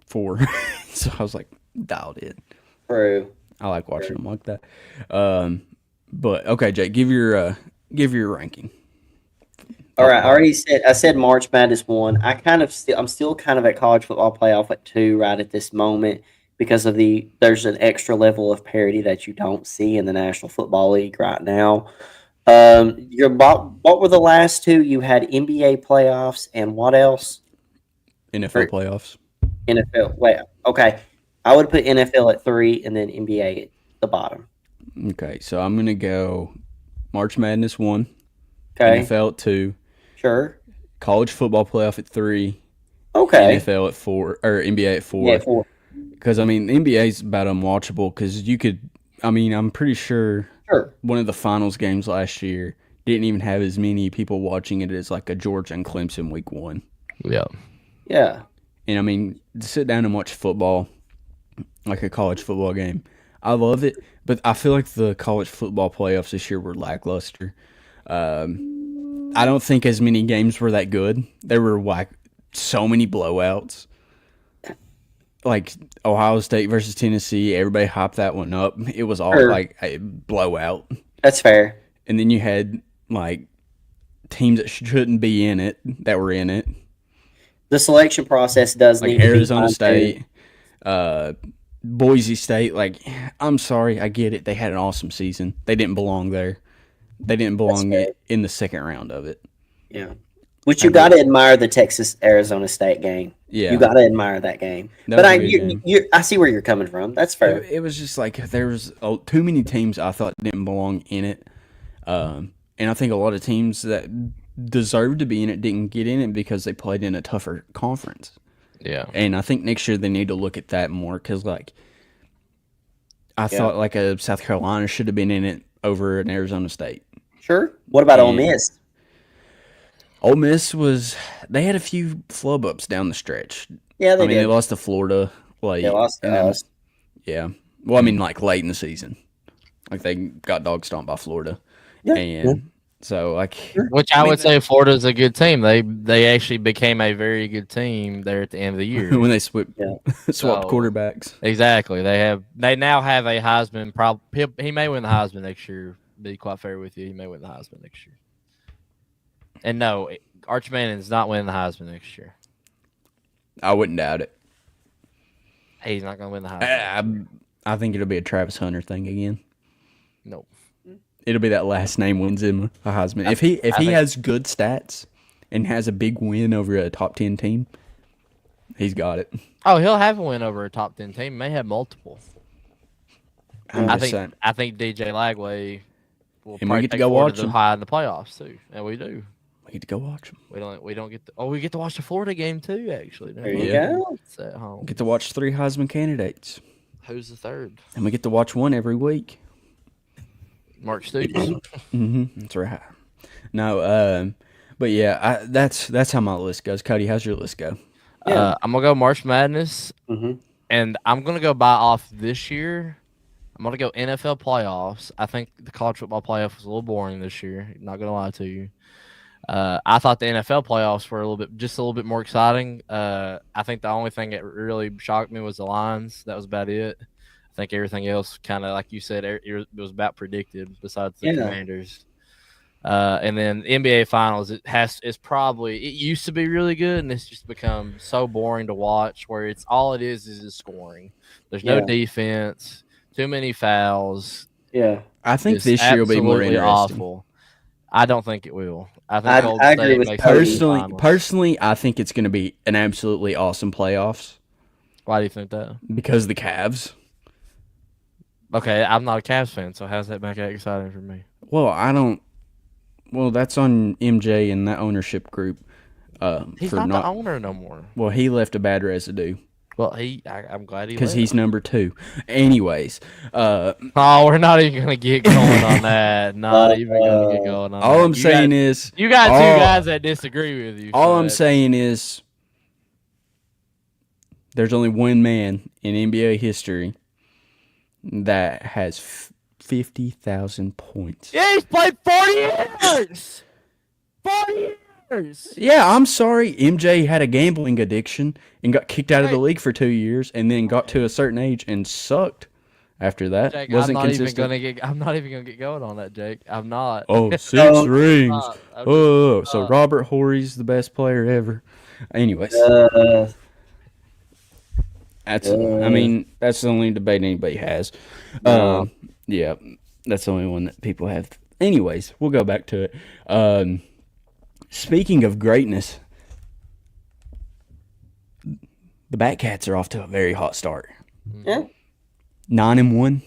so I was like dialed in. True. I like watching them like that. But okay, Jake, give your ranking. All right, I said March Madness 1. I'm still kind of at college football playoff at 2 right at this moment because of there's an extra level of parity that you don't see in the National Football League right now. What were the last two? You had NBA playoffs and what else? NFL playoffs. NFL. Wait, okay. I would put NFL at 3 and then NBA at the bottom. Okay, so I'm gonna go March Madness 1, Okay, NFL at 2, sure. college football playoff at 3, Okay. NFL at 4, or NBA at 4. Yeah, 4. Because I mean, the NBA is about unwatchable. Because you could, I mean, I'm pretty sure Sure. one of the finals games last year didn't even have as many people watching it as like a Georgia and Clemson week 1. Yeah. Yeah. And I mean, to sit down and watch football, like a college football game, I love it. But I feel like the college football playoffs this year were lackluster. I don't think as many games were that good. There were like so many blowouts. Like Ohio State versus Tennessee, everybody hopped that one up. It was all Sure. like a blowout. That's fair. And then you had like teams that shouldn't be in it that were in it. The selection process does Like need to be Arizona fine-tuned. State, Boise State. Like, I'm sorry, I get it. They had an awesome season. They didn't belong there. They didn't belong fair. in the second round of it. Yeah. Which you And got to admire the Texas Arizona State game. Yeah, You got to admire that game. that But was a good game. I see where you're coming from. That's fair. It was just like there was too many teams I thought didn't belong in it, and I think a lot of teams that deserved to be in it didn't get in it because they played in a tougher conference. Yeah. And I think next year they need to look at that more because, like, I thought like a South Carolina should have been in it over an Arizona State. Sure. What about Ole And Miss? Ole Miss they had a few flub ups down the stretch. Yeah, they I mean, did. they lost to Florida late. They lost to and then- us. Yeah. Well, I mean, like late in the season. Like they got dog stomped by Florida. Yeah, And so, like, Which I would say Florida's a good team. They actually became a very good team there at the end of the year. when they swapped So- quarterbacks. Exactly. They now have a Heisman. He may win the Heisman next year. Be quite fair with you, he may win the Heisman next year. And no, Arch Manning's not winning the Heisman next year. I wouldn't doubt it. He's not going to win the Heisman. I think it'll be a Travis Hunter thing again. No. It'll be that last name wins him a Heisman. If he think- has good stats and has a big win over a top 10 team, he's got it. Oh, he'll have a win over a top 10 team. May have multiple. I'm I just saying. think. I think DJ Lagway will And we probably get to take go Florida watch to him. high in the playoffs too, and we do. We get to go watch him. We don't get to. Oh, we get to watch the Florida game too. Actually, There you Yeah. go. It's at home. Get to watch 3 Heisman candidates. Who's the third? And we get to watch one every week. Mark Stoops. That's right. No, but yeah, that's how my list goes. Cody, how's your list go? I'm gonna go March Madness, Mhm. and I'm gonna go buy off this year. I'm gonna go NFL playoffs. I think the college football playoff was a little boring this year. Not gonna lie to you. I thought the NFL playoffs were a little bit more exciting. I think the only thing that really shocked me was the lines. That was about it. I think everything else kind of, like you said, it was about predicted. Besides the Commanders, and then the NBA Finals, it used to be really good, and it's just become so boring to watch. Where it's all it is scoring. There's no defense, too many fouls. Yeah. I think It's this year will be more absolutely interesting. awful. I don't think it will. I think I Golden agree State with makes Cody. it to the finals. Personally, I think it's going to be an absolutely awesome playoffs Why do you think that? because of the Cavs. Okay, I'm not a Cavs fan, so how's that make it exciting for me? Well, I don't. Well, that's on MJ and that ownership group. He's for not the owner no more. Well, he left a bad residue Well, I'm glad he because left. he's number 2. Anyways, Oh, we're not even gonna get going on that. Not even gonna get going on that. all I'm saying is you got two all- guys that disagree with you. all so I'm that- saying is there's only one man in NBA history that has 50,000 points. Yeah, he's played 40 years. 40 years. Yeah, I'm sorry. MJ had a gambling addiction and got kicked out of the league for 2 years, and then got to a certain age and sucked after that. Jake, Wasn't I'm not consistent. I'm not even gonna get going on that, Jake. I'm not. Oh, 6 No. rings. I'm Oh, so Robert Horry's the best player ever. Anyways, that's. I mean, that's the only debate anybody has. Yeah, that's the only one that people have. Anyways, we'll go back to it. Speaking of greatness, the Batcats are off to a very hot start. Yeah. 9-1.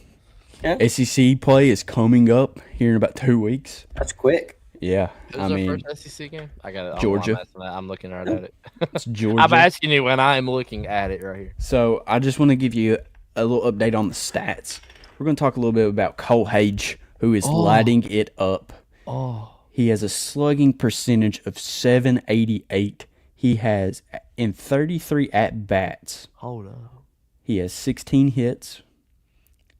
Yeah. SEC play is coming up here in about 2 weeks. That's quick. Yeah, Who's I our mean, first SEC game? I got it. Georgia. I'm looking right at it. it's Georgia. I'm asking you when I am looking at it right here. So I just want to give you a little update on the stats. We're going to talk a little bit about Cole Hage, who is lighting it up. Oh, He has a slugging percentage of 788. He has, in 33 at-bats, hold up. he has 16 hits,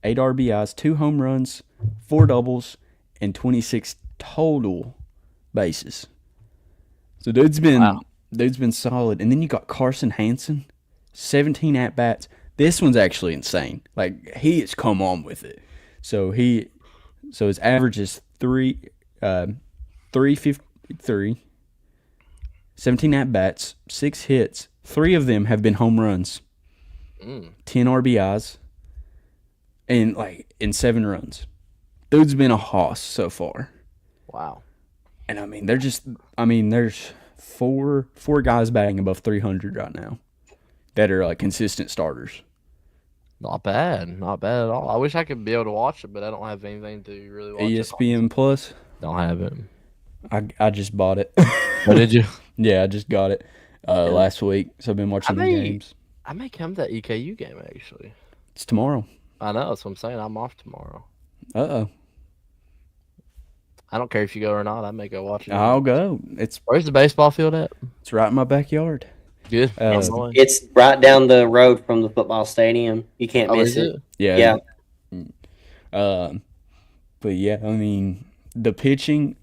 8 RBIs, 2 home runs, 4 doubles, and 26 total bases. So dude's been solid. And then you got Carson Hansen, 17 at-bats. This one's actually insane. Like, he has come on with it. So his average is 353, 17 at-bats, 6 hits. 3 of them have been home runs. 10 RBIs, and 7 runs. Dude's been a hoss so far. Wow. And there's four guys batting above 300 right now that are like consistent starters. Not bad at all. I wish I could be able to watch it, but I don't have anything to really watch. ESPN Plus. Don't have it. I just bought it. What did you? Yeah, I just got it last week, so I've been watching the games. I may come to that EKU game actually. It's tomorrow. I know, that's what I'm saying. I'm off tomorrow. Uh-oh. I don't care if you go or not. I may go watch it. I'll go. Where's the baseball field at? It's right in my backyard. Good. It's right down the road from the football stadium. You can't miss it. Yeah. But yeah, I mean, the pitching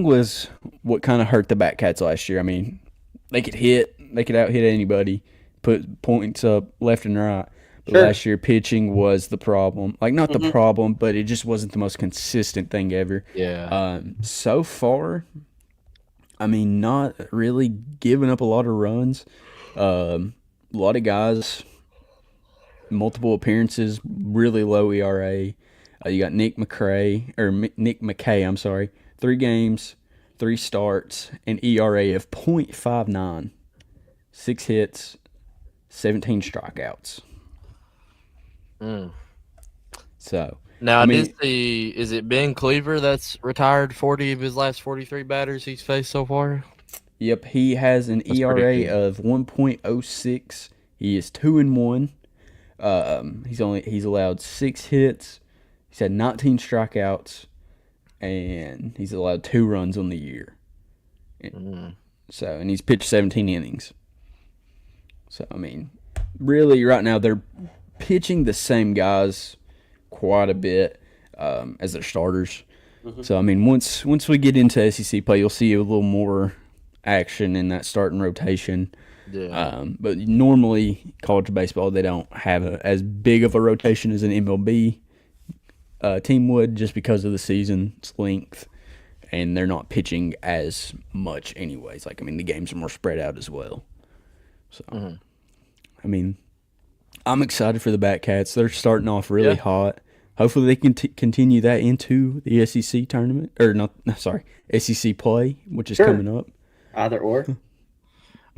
was what kind of hurt the Batcats last year. I mean, they could out hit anybody, put points up left and right. But last year, pitching was the problem. Like, not the problem, but it just wasn't the most consistent thing ever. Yeah. So far, I mean, not really giving up a lot of runs. A lot of guys, multiple appearances, really low ERA. You got Nick McKay, I'm sorry. 3 games, 3 starts, an ERA of .59, 6 hits, 17 strikeouts. So now I did see, is it Ben Cleaver that's retired 40 of his last 43 batters he's faced so far? Yep, he has an ERA of 1.06. He is 2-1. He's allowed 6 hits. He's had 19 strikeouts, and he's allowed 2 runs on the year. So, and he's pitched 17 innings. So, I mean, really, right now they're pitching the same guys quite a bit as their starters. So, I mean, once we get into SEC play, you'll see a little more action in that starting rotation. Yeah. But normally, college baseball, they don't have as big of a rotation as an MLB team would, just because of the season's length, and they're not pitching as much anyways. Like, I mean, the games are more spread out as well. So, I mean, I'm excited for the Batcats. They're starting off really hot. Hopefully they can continue that into the SEC tournament, SEC play, which is coming up. Either or.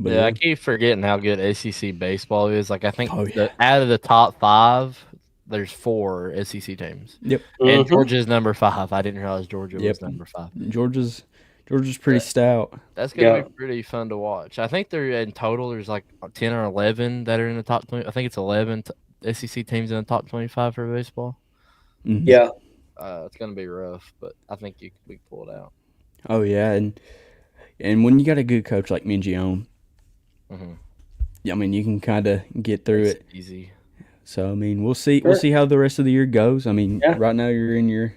But I keep forgetting how good SEC baseball is. Like, I think out of the top 5, there's 4 SEC teams. Yep. And Georgia's number 5. I didn't realize Georgia was number 5. Georgia's pretty stout. That's going to be pretty fun to watch. I think they're in total, there's like 10 or 11 that are in the top 20. I think it's 11 SEC teams in the top 25 for baseball. Yeah. It's going to be rough, but I think we can pull it out. Oh, yeah. And when you got a good coach like Mingione, I mean, you can kind of get through it easy. So, I mean, we'll see how the rest of the year goes. I mean, right now you're in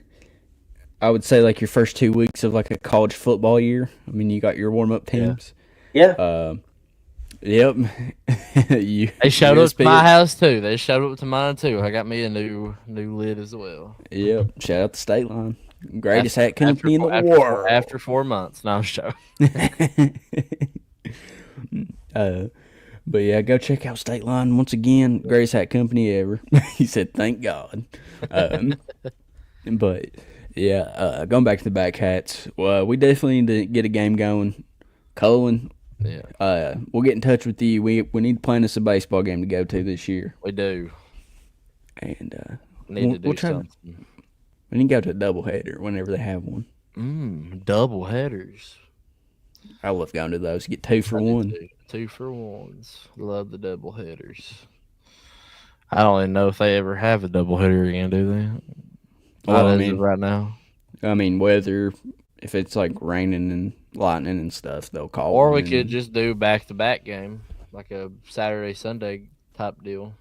I would say, like, your first 2 weeks of, like, a college football year. I mean, you got your warm-up teams. Yeah. Yep. They showed up to my house, too. They showed up to mine, too. I got me a new lid as well. Yep. Shout out to State Line. Greatest hat company in the world. After 4 months. No, I'm sure. But yeah, go check out State Line once again. Greatest hat company ever. He said, "Thank God." But yeah, going back to the Batcats, well, we definitely need to get a game going. Colin, we'll get in touch with you. We need to plan us a baseball game to go to this year. We do, and need to do something. We need to go to a doubleheader whenever they have one. Double headers. I love going to those. Get 2 for 1. 2 for 1s. Love the double headers. I don't even know if they ever have a double header again, do they? Well, I mean, right now. I mean, whether if it's like raining and lightning and stuff, they'll call. Or we could just do back-to-back game, like a Saturday Sunday type deal.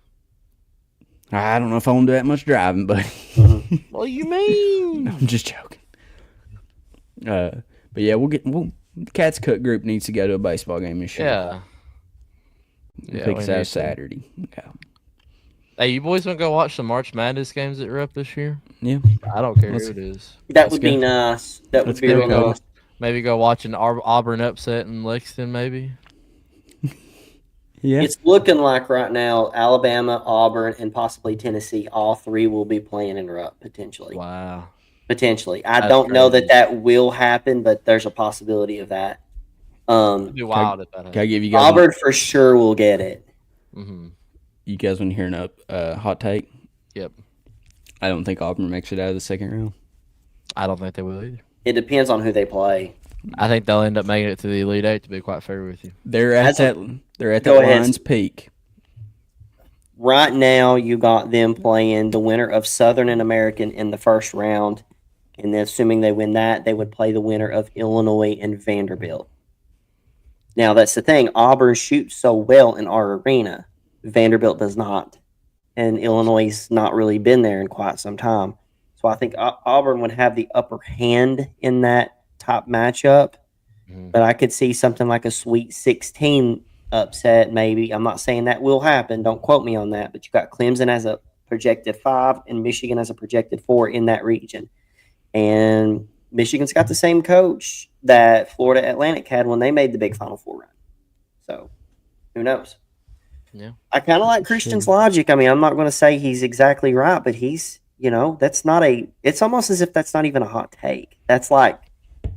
I don't know if I want to do that much driving, but what do you mean? No, I'm just joking. But yeah, the Cats Cook group needs to go to a baseball game this year. Yeah. Pick us out Saturday. Yeah. Hey, you boys want to go watch the March Madness games that are up this year? Yeah. I don't care who it is. That would be nice. That would be real nice. Maybe go watch an Auburn upset in Lexington, maybe. Yeah. It's looking like right now Alabama, Auburn, and possibly Tennessee, all 3 will be playing in Rupp potentially. Wow. Potentially. I don't know that will happen, but there's a possibility of that. It'd be wild if that Can I happened. give you guys Auburn for sure will get it. Mm-hmm. you guys want to hear a hot take? Yep. I don't think Auburn makes it out of the second round. I don't think they will either. It depends on who they play. I think they'll end up making it to the Elite Eight, to be quite fair with you. They're at That's a- that. They're at Go that ahead. line's peak. Right now, you got them playing the winner of Southern and American in the first round. And then, assuming they win that, they would play the winner of Illinois and Vanderbilt. Now, that's the thing. Auburn shoots so well in our arena. Vanderbilt does not. And Illinois' not really been there in quite some time. So I think Auburn would have the upper hand in that top matchup. Mhm. But I could see something like a Sweet 16 upset, maybe. I'm not saying that will happen. Don't quote me on that. But you got Clemson as a projected 5 and Michigan as a projected 4 in that region. And Michigan's got the same coach that Florida Atlantic had when they made the big Final Four run. So who knows? Yeah. I kind of like Christian's logic. I mean, I'm not going to say he's exactly right, but he's, that's not it's almost as if that's not even a hot take. That's like,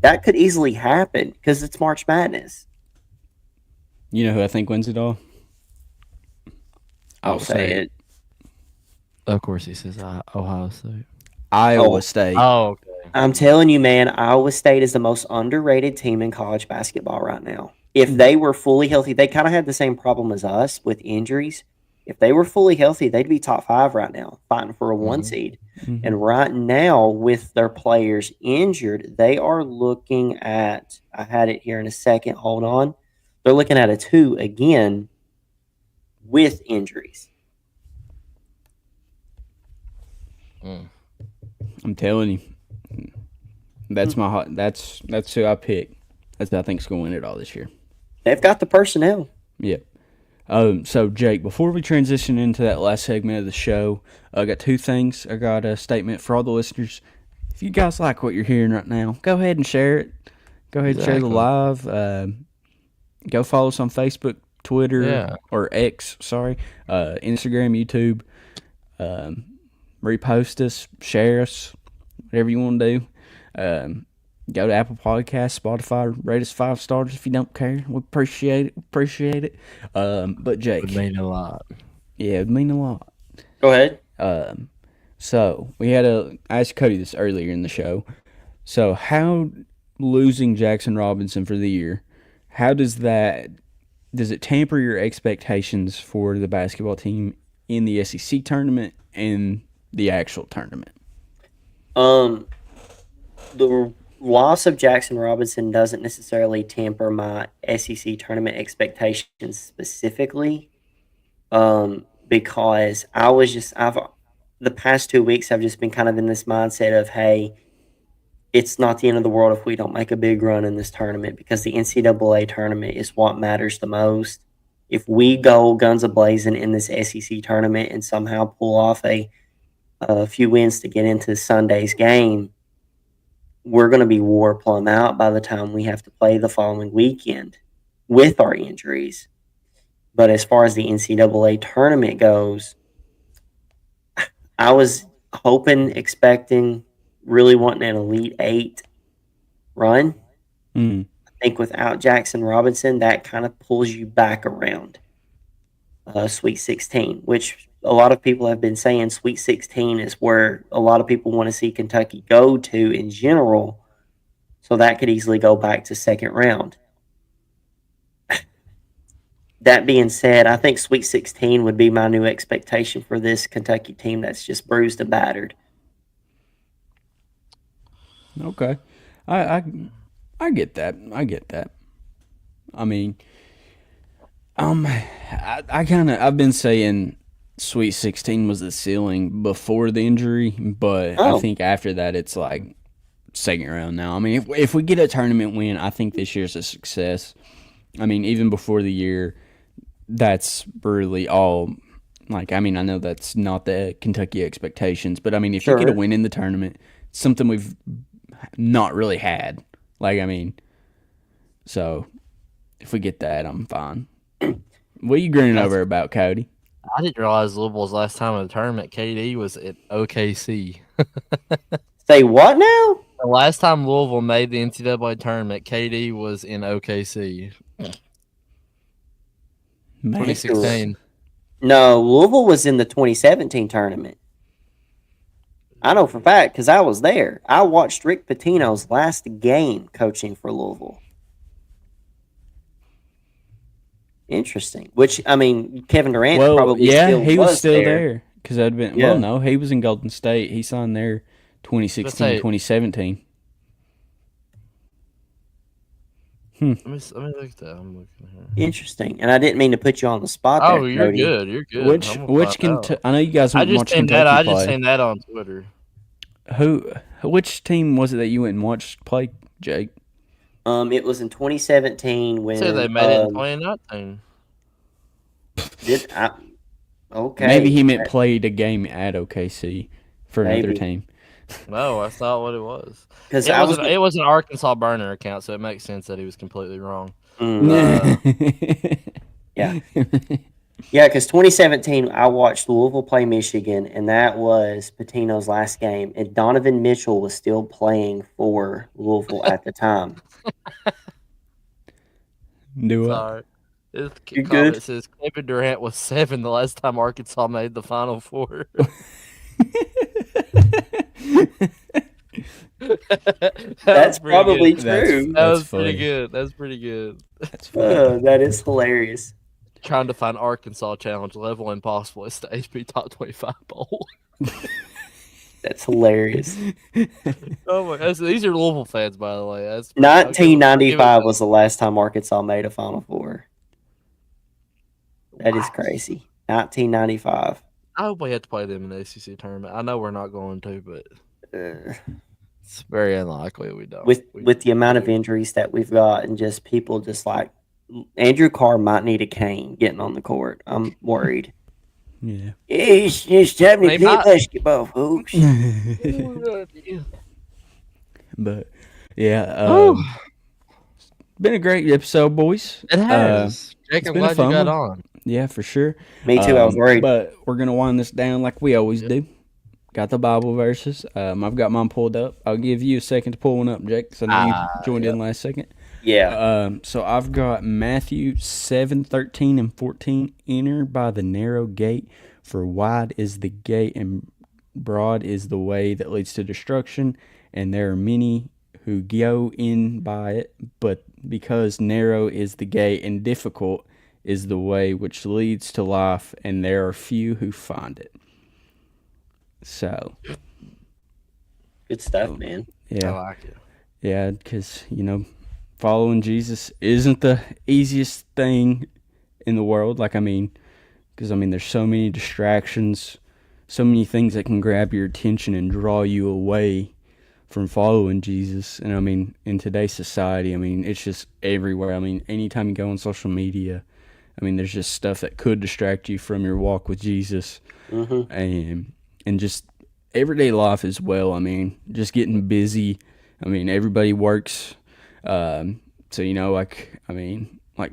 that could easily happen because it's March Madness. You know who I think wins it all? I'll say it. Of course, he says Ohio State. Iowa State. Oh, okay. I'm telling you, man, Iowa State is the most underrated team in college basketball right now. If they were fully healthy, they kind of had the same problem as us with injuries. If they were fully healthy, they'd be top 5 right now, fighting for a 1 seed. Mhm. And right now, with their players injured, they are looking at, I had it here in a second, hold on. They're looking at a 2 again with injuries. I'm telling you, that's my hot. That's who I pick. That's who I think's going to win it all this year. They've got the personnel. Yeah. So Jake, before we transition into that last segment of the show, I got 2 things. I got a statement for all the listeners. If you guys like what you're hearing right now, go ahead and share it. Go ahead and share the live. Go follow us on Facebook, Twitter, or X. Sorry, Instagram, YouTube. Repost us, share us, whatever you want to do. Go to Apple Podcasts, Spotify, rate us 5 stars if you don't care. We appreciate it. But Jake, It would mean a lot. yeah, it would mean a lot. Go ahead. So we had I asked Cody this earlier in the show. So how losing Jackson Robinson for the year, how does it tamper your expectations for the basketball team in the SEC tournament and the actual tournament? The loss of Jackson Robinson doesn't necessarily temper my SEC tournament expectations specifically, because the past 2 weeks I've just been kind of in this mindset of, hey, it's not the end of the world if we don't make a big run in this tournament, because the NCAA tournament is what matters the most. If we go guns a-blazing in this SEC tournament and somehow pull off a few wins to get into Sunday's game, we're going to be war plumb out by the time we have to play the following weekend with our injuries. But as far as the NCAA tournament goes, I was hoping, expecting, really wanting an Elite 8 run. Mm. I think without Jackson Robinson, that kind of pulls you back around Sweet 16, which a lot of people have been saying Sweet 16 is where a lot of people want to see Kentucky go to in general. So that could easily go back to second round. That being said, I think Sweet 16 would be my new expectation for this Kentucky team that's just bruised and battered. Okay, I get that. I mean, I've been saying Sweet 16 was the ceiling before the injury, but I think after that it's like second round now. I mean, if we get a tournament win, I think this year's a success. I mean, even before the year, that's really all. Like, I mean, I know that's not the Kentucky expectations, but I mean, if you get a win in the tournament, it's something we've not really had. Like, I mean, so if we get that, I'm fine. What are you grinning over about, Cody? I didn't realize Louisville's last time in the tournament, KD was at OKC. Say what now? The last time Louisville made the NCAA tournament, KD was in OKC. Man. 2016. No, Louisville was in the 2017 tournament. I know for a fact because I was there. I watched Rick Pitino's last game coaching for Louisville. Interesting. Which, I mean, Kevin Durant probably he was still there. there because I'd been. Yeah. Well, no, he was in Golden State. He signed there 2016, 2017. Let me look at that. I'm looking here. Interesting. And I didn't mean to put you on the spot there, Oh, you're Cody. good. You're good. I know you guys I went and just watched seen Kentucky that. I play. just seen that on Twitter. Which team was it that you went and watched play, Jake? It was in 2017 when Say they made it in 2019. Okay. Maybe he meant played a game at OKC for another Maybe. team. No, that's not what it was. Because It was an Arkansas burner account, so it makes sense that he was completely wrong. Yeah. Yeah, because 2017, I watched Louisville play Michigan, and that was Pitino's last game. And Donovan Mitchell was still playing for Louisville at the time. Do it. Sorry. This You comment good? says Kevin Durant was 7 the last time Arkansas made the Final Four. That's pretty probably good. true. That was funny. pretty good. That's pretty good. That's funny. That is hilarious. Trying to find Arkansas challenge level impossible. It's the HP Top 25 Bowl. That's hilarious. Oh my! These are Louisville fans, by the way. 1995 was the last time Arkansas made a Final Four. That is crazy. 1995. I hope we have to play them in the ACC tournament. I know we're not going to, but Uh, it's very unlikely we don't. with the amount of injuries that we've got and just people just like Andrew Carr might need a cane getting on the court. I'm worried. Yeah. It's time to They play might- basketball, folks. But yeah, been a great episode, boys. It has. Jake, I'm been a glad fun you got one. on. Yeah, for sure. Me too. I was worried. But we're gonna wind this down like we always do. Got the Bible verses. I've got mine pulled up. I'll give you a second to pull one up, Jake. So I know you joined in last second. Yeah. So I've got Matthew 7:13 and 14. Enter by the narrow gate, for wide is the gate and broad is the way that leads to destruction, and there are many who go in by it. But because narrow is the gate and difficult is the way which leads to life, and there are few who find it. So, Good stuff, man. I yeah. like it. Yeah, because, following Jesus isn't the easiest thing in the world. Because, there's so many distractions, so many things that can grab your attention and draw you away from following Jesus. And, in today's society, it's just everywhere. Anytime you go on social media, there's just stuff that could distract you from your walk with Jesus. Mm-hmm. And just everyday life as well. Just getting busy. Everybody works. Like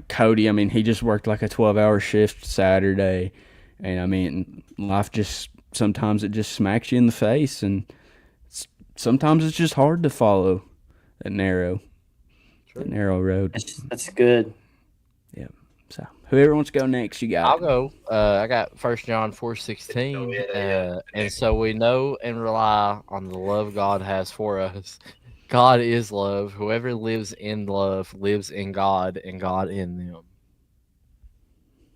Cody, he just worked like a 12-hour shift Saturday. And life just, sometimes it just smacks you in the face. And sometimes it's just hard to follow that narrow road. That's good. So whoever wants to go next, you got I'll it. go. I got 1 John 4:16, and so we know and rely on the love God has for us. God is love. Whoever lives in love lives in God, and God in them.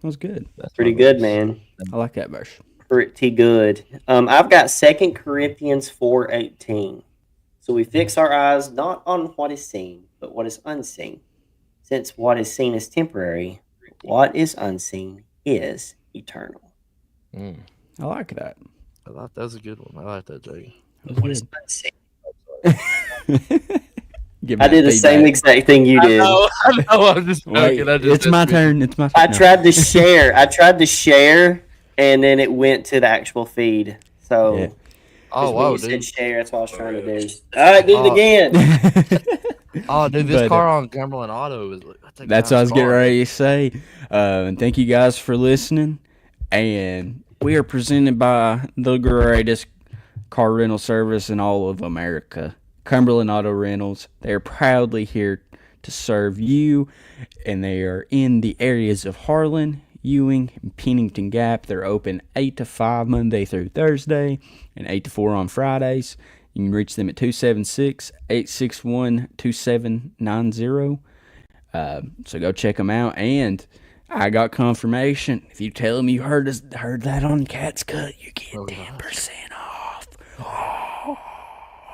That was good. That's Pretty my good, verse. man. I like that verse. Pretty good. I've got 2 Corinthians 4:18. So we fix our eyes not on what is seen, but what is unseen. Since what is seen is temporary, what is unseen is eternal. Mm. I like that. I thought that was a good one. I like that, Jake. What is unseen? Give me I did that the same feedback. exact thing you did. I know. I'm just Wait, joking. it's my turn. It's my turn. I tried to share, and then it went to the actual feed. So, Yeah. Oh when wow, you said dude. share, that's what I was trying to do. All right, do it again. Oh, dude, this But, car on Cumberland Auto is. That's what I was getting ready to say. And thank you guys for listening. And we are presented by the greatest car rental service in all of America, Cumberland Auto Rentals. They're proudly here to serve you, and they are in the areas of Harlan, Ewing, and Pennington Gap. They're open 8 to 5 Monday through Thursday and 8 to 4 on Fridays. You can reach them at 276-861-2790. So go check them out. And I got confirmation. If you tell them you heard that on Cat's Cut, you get 10% off.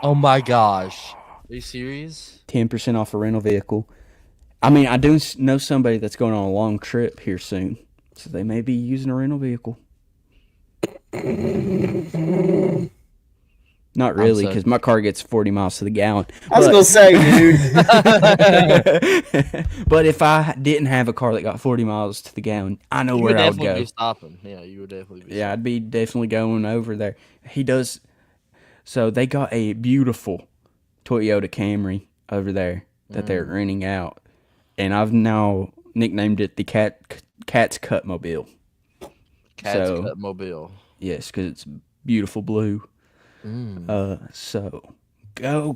Oh my gosh. Are you serious? 10% off a rental vehicle. I mean, I do know somebody that's going on a long trip here soon, so they may be using a rental vehicle. Not really, because my car gets 40 miles to the gallon. I was going to say, dude. But if I didn't have a car that got 40 miles to the gallon, I know where I would go. Be stopping. Yeah, you would definitely be. Yeah, I'd be definitely going over there. He does. So they got a beautiful Toyota Camry over there that they're renting out, and I've now nicknamed it the Cat's Cut Mobile. Cat's Cut Mobile. Yes, because it's beautiful blue. So give him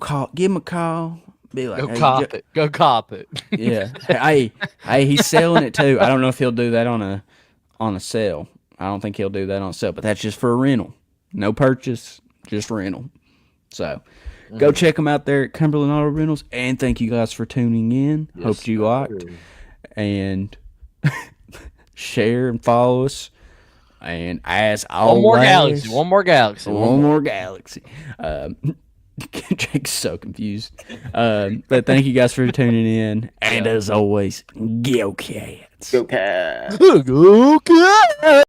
a call. Be like, Go cop it. Yeah. Hey, he's selling it too. I don't know if he'll do that on a sale. I don't think he'll do that on a sale, but that's just for a rental. No purchase, just rental. So go check them out there at Cumberland Auto Rentals, and thank you guys for tuning in. Yes, hope you liked, and share and follow us. And as always, one more galaxy. Jake's so confused. But thank you guys for tuning in, and as always, go Cats. Go Cats. Go Cats.